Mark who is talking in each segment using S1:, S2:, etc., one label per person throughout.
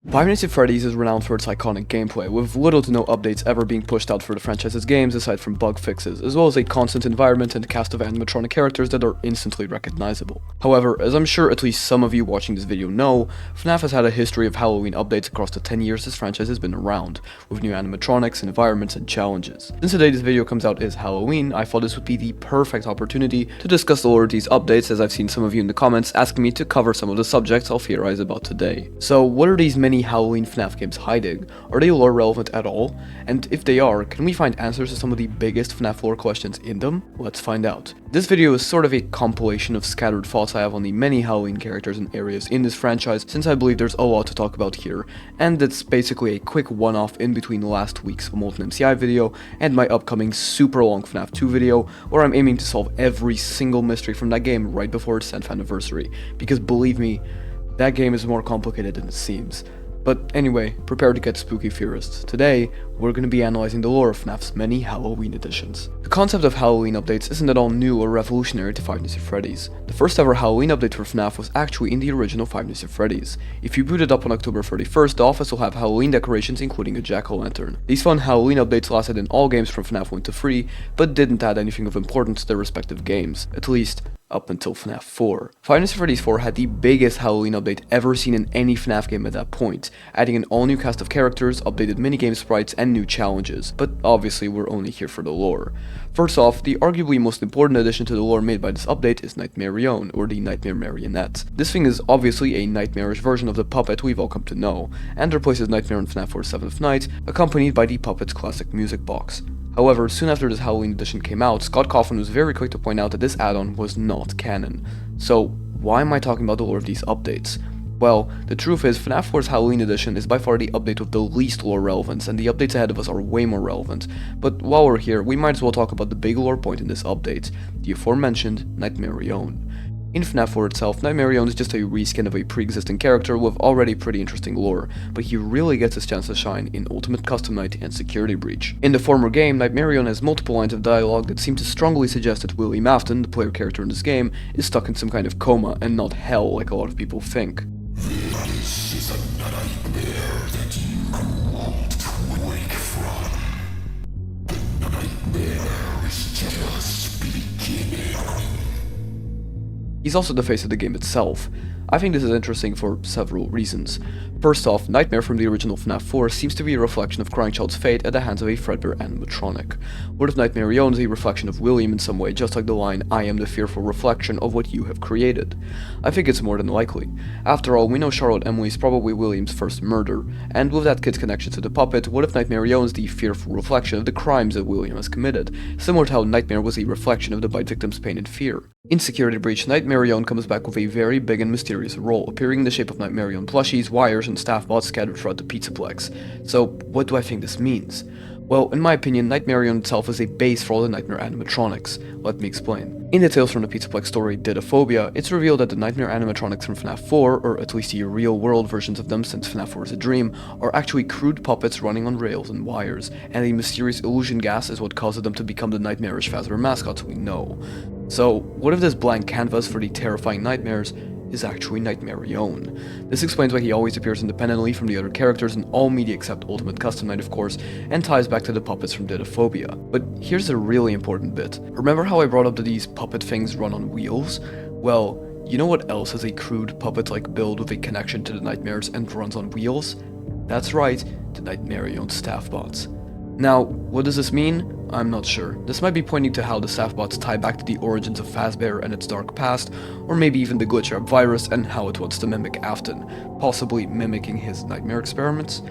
S1: Five Nights at Freddy's is renowned for its iconic gameplay, with little to no updates ever being pushed out for the franchise's games aside from bug fixes, as well as a constant environment and cast of animatronic characters that are instantly recognizable. However, as I'm sure at least some of you watching this video know, FNAF has had a history of Halloween updates across the 10 years this franchise has been around, with new animatronics, environments, and challenges. Since today this video comes out is Halloween, I thought this would be the perfect opportunity to discuss the lore of these updates, as I've seen some of you in the comments asking me to cover some of the subjects I'll theorize about today. So what are these many Halloween FNAF games hiding? Are they lore relevant at all? And if they are, can we find answers to some of the biggest FNAF lore questions in them? Let's find out. This video is sort of a compilation of scattered thoughts I have on the many Halloween characters and areas in this franchise, since I believe there's a lot to talk about here, and it's basically a quick one-off in between last week's Molten MCI video and my upcoming super long FNAF 2 video, where I'm aiming to solve every single mystery from that game right before its 10th anniversary, because believe me, that game is more complicated than it seems. But anyway, prepare to get spooky theorists. Today, we're going to be analyzing the lore of FNAF's many Halloween editions. The concept of Halloween updates isn't at all new or revolutionary to Five Nights at Freddy's. The first ever Halloween update for FNAF was actually in the original Five Nights at Freddy's. If you boot it up on October 31st, the office will have Halloween decorations including a jack-o'-lantern. These fun Halloween updates lasted in all games from FNAF 1 to 3, but didn't add anything of importance to their respective games, at least up until FNAF 4. Five Nights at Freddy's 4 had the biggest Halloween update ever seen in any FNAF game at that point, adding an all-new cast of characters, updated minigame sprites, and new challenges, but obviously we're only here for the lore. First off, the arguably most important addition to the lore made by this update is Nightmarionne, or the Nightmare Marionette. This thing is obviously a nightmarish version of the puppet we've all come to know, and replaces Nightmare in FNAF 4's 7th Night, accompanied by the puppet's classic music box. However, soon after this Halloween edition came out, Scott Cawthon was very quick to point out that this add-on was not canon. So, why am I talking about the lore of these updates? Well, the truth is, FNAF 4's Halloween edition is by far the update with the least lore relevance, and the updates ahead of us are way more relevant. But while we're here, we might as well talk about the big lore point in this update, the aforementioned Nightmarionne. In FNAF 4 itself, Nightmarionne is just a reskin of a pre-existing character with already pretty interesting lore, but he really gets his chance to shine in Ultimate Custom Night and Security Breach. In the former game, Nightmarionne has multiple lines of dialogue that seem to strongly suggest that William Afton, the player character in this game, is stuck in some kind of coma and not hell like a lot of people think.
S2: This is a nightmare that you won't wake from. The nightmare is just beginning.
S1: He's also the face of the game itself. I think this is interesting for several reasons. First off, Nightmare from the original FNAF 4 seems to be a reflection of Crying Child's fate at the hands of a Fredbear animatronic. What if Nightmarionne is a reflection of William in some way, just like the line, "I am the fearful reflection of what you have created"? I think it's more than likely. After all, we know Charlotte Emily is probably William's first murder, and with that kid's connection to the puppet, what if Nightmarionne is the fearful reflection of the crimes that William has committed, similar to how Nightmare was a reflection of the bite victim's pain and fear? In Security Breach, Nightmarionne comes back with a very big and mysterious role, appearing in the shape of Nightmarionne plushies, wires, and staff bots scattered throughout the Pizzaplex. So, what do I think this means? Well, in my opinion, Nightmarionne itself is a base for all the Nightmare animatronics. Let me explain. In the Tales from the Pizzaplex story, Didophobia, it's revealed that the Nightmare animatronics from FNAF 4, or at least the real-world versions of them since FNAF 4 is a dream, are actually crude puppets running on rails and wires, and a mysterious illusion gas is what causes them to become the nightmarish Fazbear mascots we know. So, what if this blank canvas for the terrifying nightmares is actually Nightmarionne? This explains why he always appears independently from the other characters in all media except Ultimate Custom Night, of course, and ties back to the puppets from Didophobia. But here's a really important bit. Remember how I brought up that these puppet things run on wheels? Well, you know what else has a crude puppet-like build with a connection to the nightmares and runs on wheels? That's right, the Nightmarionne staff bots. Now, what does this mean? I'm not sure. This might be pointing to how the staff bots tie back to the origins of Fazbear and its dark past, or maybe even the glitch trap virus and how it wants to mimic Afton, possibly mimicking his nightmare experiments.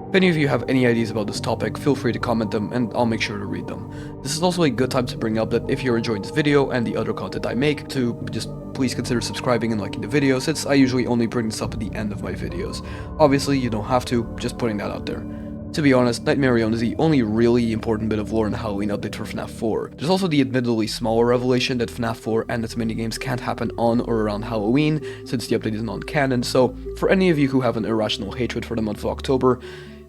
S1: If any of you have any ideas about this topic, feel free to comment them and I'll make sure to read them. This is also a good time to bring up that if you're enjoying this video and the other content I make, to just please consider subscribing and liking the video, since I usually only bring this up at the end of my videos. Obviously, you don't have to, just putting that out there. To be honest, Nightmarionne is the only really important bit of lore in the Halloween update for FNAF 4. There's also the admittedly smaller revelation that FNAF 4 and its minigames can't happen on or around Halloween, since the update is non-canon, so for any of you who have an irrational hatred for the month of October,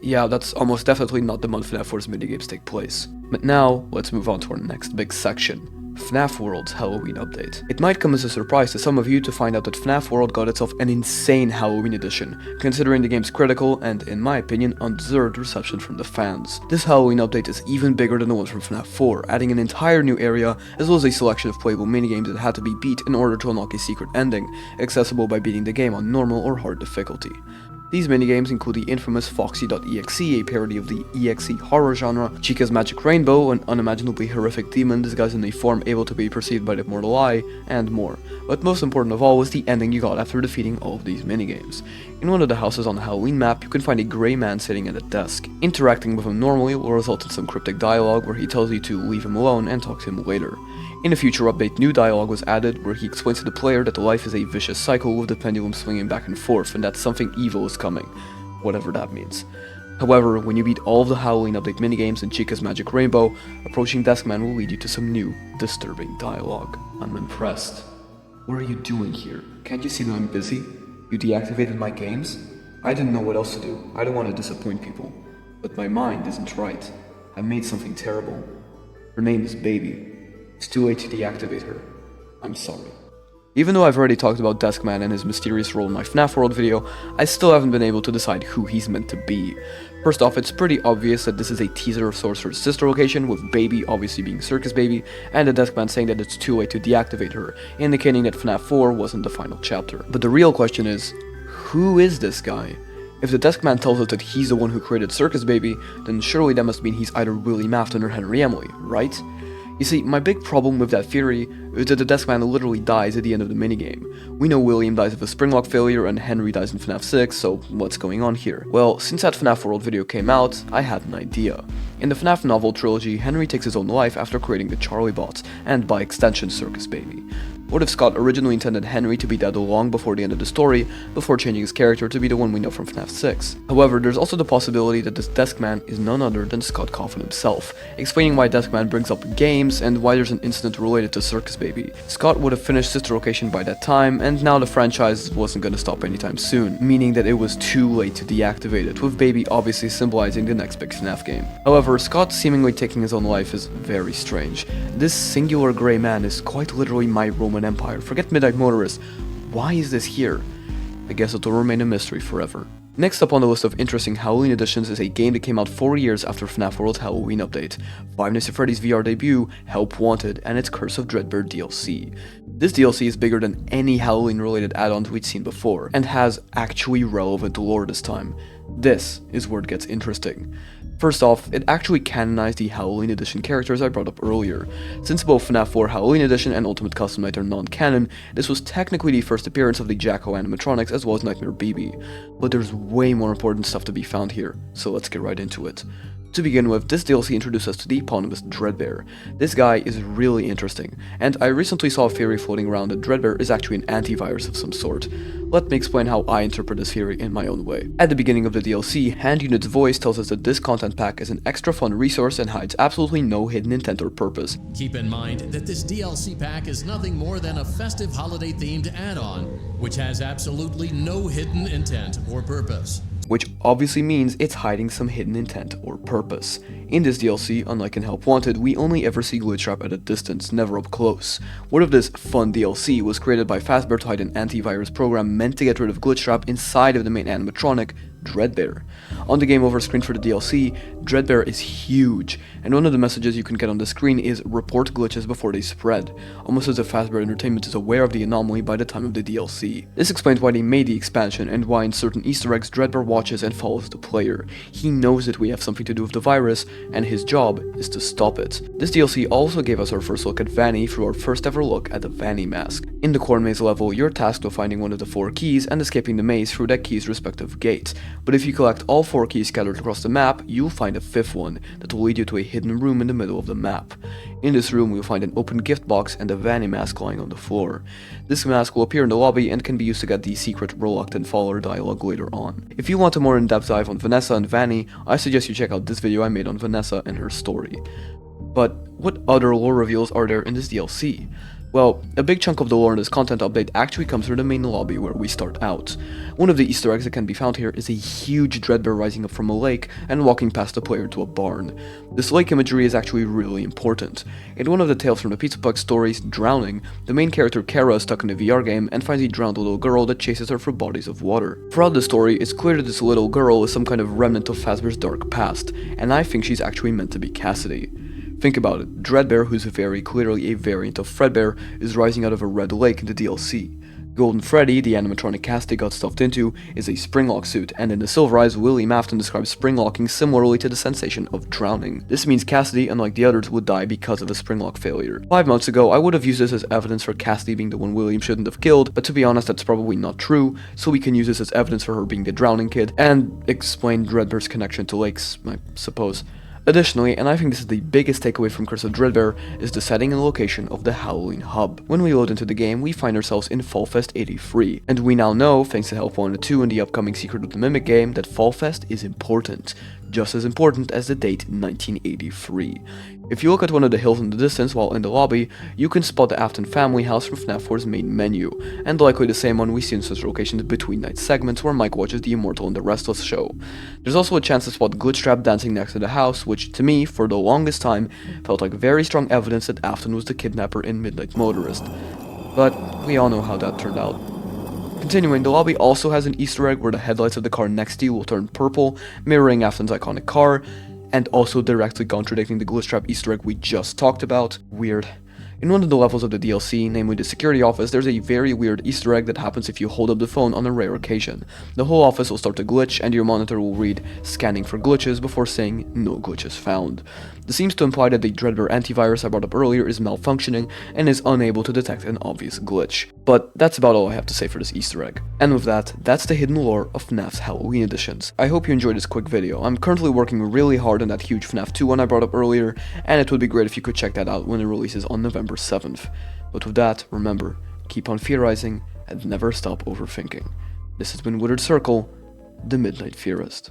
S1: yeah, that's almost definitely not the month FNAF 4's minigames take place. But now, let's move on to our next big section. FNAF Worlds Halloween Update. It might come as a surprise to some of you to find out that FNAF World got itself an insane Halloween edition, considering the game's critical and, in my opinion, undeserved reception from the fans. This Halloween update is even bigger than the one from FNAF 4, adding an entire new area, as well as a selection of playable minigames that had to be beat in order to unlock a secret ending, accessible by beating the game on normal or hard difficulty. These minigames include the infamous Foxy.exe, a parody of the EXE horror genre, Chica's Magic Rainbow, an unimaginably horrific demon disguised in a form able to be perceived by the mortal eye, and more. But most important of all was the ending you got after defeating all of these minigames. In one of the houses on the Halloween map, you can find a grey man sitting at a desk. Interacting with him normally will result in some cryptic dialogue where he tells you to leave him alone and talk to him later. In a future update, new dialogue was added where he explains to the player that life is a vicious cycle with the pendulum swinging back and forth and that something evil is coming, whatever that means. However, when you beat all of the Halloween update minigames in Chica's Magic Rainbow, approaching Deskman will lead you to some new, disturbing dialogue. I'm impressed. What are you doing here? Can't you see that I'm busy? You deactivated my games? I didn't know what else to do. I don't want to disappoint people. But my mind isn't right. I made something terrible. Her name is Baby. It's too late to deactivate her. I'm sorry. Even though I've already talked about Deskman and his mysterious role in my FNAF World video, I still haven't been able to decide who he's meant to be. First off, it's pretty obvious that this is a teaser of Sorcerer's sister location, with Baby obviously being Circus Baby, and the Deskman saying that it's too late to deactivate her, indicating that FNAF 4 wasn't the final chapter. But the real question is, who is this guy? If the Deskman tells us that he's the one who created Circus Baby, then surely that must mean he's either Willie Mafton or Henry Emily, right? You see, my big problem with that theory is that the Deskman literally dies at the end of the minigame. We know William dies of a springlock failure and Henry dies in FNAF 6, so what's going on here? Well, since that FNAF World video came out, I had an idea. In the FNAF novel trilogy, Henry takes his own life after creating the Charlie Bots, and by extension Circus Baby. What if Scott originally intended Henry to be dead long before the end of the story, before changing his character to be the one we know from FNAF 6? However, there's also the possibility that this Deskman is none other than Scott Cawthon himself, explaining why Deskman brings up games and why there's an incident related to Circus Baby. Scott would have finished Sister Location by that time, and now the franchise wasn't gonna stop anytime soon, meaning that it was too late to deactivate it, with Baby obviously symbolizing the next big FNAF game. However, Scott seemingly taking his own life is very strange. This singular grey man is quite literally my Roman Empire. Forget Midnight Motorist. Why is this here? I guess it'll remain a mystery forever. Next up on the list of interesting Halloween editions is a game that came out 4 years after FNAF World's Halloween update, Five Nights at Freddy's VR debut, Help Wanted, and its Curse of Dreadbear DLC. This DLC is bigger than any Halloween related add-ons we'd seen before, and has actually relevant lore this time. This is where it gets interesting. First off, it actually canonized the Halloween Edition characters I brought up earlier. Since both FNAF 4 Halloween Edition and Ultimate Custom Night are non-canon, this was technically the first appearance of the Jacko animatronics as well as Nightmare Baby. But there's way more important stuff to be found here, so let's get right into it. To begin with, this DLC introduced us to the eponymous Dreadbear. This guy is really interesting, and I recently saw a theory floating around that Dreadbear is actually an antivirus of some sort. Let me explain how I interpret this theory in my own way. At the beginning of the DLC, Hand Unit's voice tells us that this content pack is an extra fun resource and hides absolutely no hidden intent or purpose.
S3: Keep in mind that this DLC pack is nothing more than a festive holiday-themed add-on, which has absolutely no hidden intent or purpose.
S1: Which obviously means it's hiding some hidden intent or purpose. In this DLC, unlike in Help Wanted, we only ever see Glitchtrap at a distance, never up close. What if this fun DLC was created by Fazbear to hide an antivirus program meant to get rid of Glitchtrap inside of the main animatronic, Dreadbear? On the game over screen for the DLC, Dreadbear is huge, and one of the messages you can get on the screen is report glitches before they spread, almost as if Fazbear Entertainment is aware of the anomaly by the time of the DLC. This explains why they made the expansion and why in certain Easter eggs Dreadbear watches and follows the player. He knows that we have something to do with the virus, and his job is to stop it. This DLC also gave us our first look at Vanny through our first ever look at the Vanny mask. In the Corn Maze level, you're tasked with finding one of the 4 keys and escaping the maze through that key's respective gate. But if you collect all 4 keys scattered across the map, you'll find a 5th one that will lead you to a hidden room in the middle of the map. In this room, you'll find an open gift box and a Vanny mask lying on the floor. This mask will appear in the lobby and can be used to get the secret reluctant follower dialogue later on. If you want a more in-depth dive on Vanessa and Vanny, I suggest you check out this video I made on Vanessa and her story. But what other lore reveals are there in this DLC? Well, a big chunk of the lore in this content update actually comes from the main lobby where we start out. One of the Easter eggs that can be found here is a huge Dreadbear rising up from a lake and walking past the player to a barn. This lake imagery is actually really important. In one of the Tales from the Pizza Puck stories, Drowning, the main character Kara is stuck in a VR game and finds a drowned little girl that chases her through bodies of water. Throughout the story, it's clear that this little girl is some kind of remnant of Fazbear's dark past, and I think she's actually meant to be Cassidy. Think about it, Dreadbear, who's very clearly a variant of Fredbear, is rising out of a red lake in the DLC. Golden Freddy, the animatronic Cassidy got stuffed into, is a springlock suit, and in the Silver Eyes, William Afton describes springlocking similarly to the sensation of drowning. This means Cassidy, unlike the others, would die because of a springlock failure. 5 months ago, I would have used this as evidence for Cassidy being the one William shouldn't have killed, but to be honest, that's probably not true, so we can use this as evidence for her being the drowning kid, and explain Dreadbear's connection to lakes, I suppose. Additionally, and I think this is the biggest takeaway from Curse of Dreadbear, is the setting and location of the Halloween hub. When we load into the game, we find ourselves in Fallfest 83, and we now know, thanks to Help 1 and 2 in the upcoming Secret of the Mimic game, that Fallfest is important, just as important as the date 1983. If you look at one of the hills in the distance while in the lobby, you can spot the Afton family house from FNAF Worlds' main menu, and likely the same one we see in such locations between night segments where Mike watches The Immortal and the Restless show. There's also a chance to spot Glitchtrap dancing next to the house, which to me, for the longest time, felt like very strong evidence that Afton was the kidnapper in Midnight Motorist. But we all know how that turned out. Continuing, the lobby also has an Easter egg where the headlights of the car next to you will turn purple, mirroring Afton's iconic car, and also directly contradicting the Glitchtrap Easter egg we just talked about. Weird. In one of the levels of the DLC, namely the security office, there's a very weird Easter egg that happens if you hold up the phone on a rare occasion. The whole office will start to glitch, and your monitor will read, "Scanning for glitches," before saying, "No glitches found." This seems to imply that the Dreadbear antivirus I brought up earlier is malfunctioning, and is unable to detect an obvious glitch. But that's about all I have to say for this Easter egg. And with that, that's the hidden lore of FNAF's Halloween editions. I hope you enjoyed this quick video. I'm currently working really hard on that huge FNAF 2 one I brought up earlier, and it would be great if you could check that out when it releases on November 7th. But with that, remember, keep on theorizing and never stop overthinking. This has been Withered Circle, the Midnight Theorist.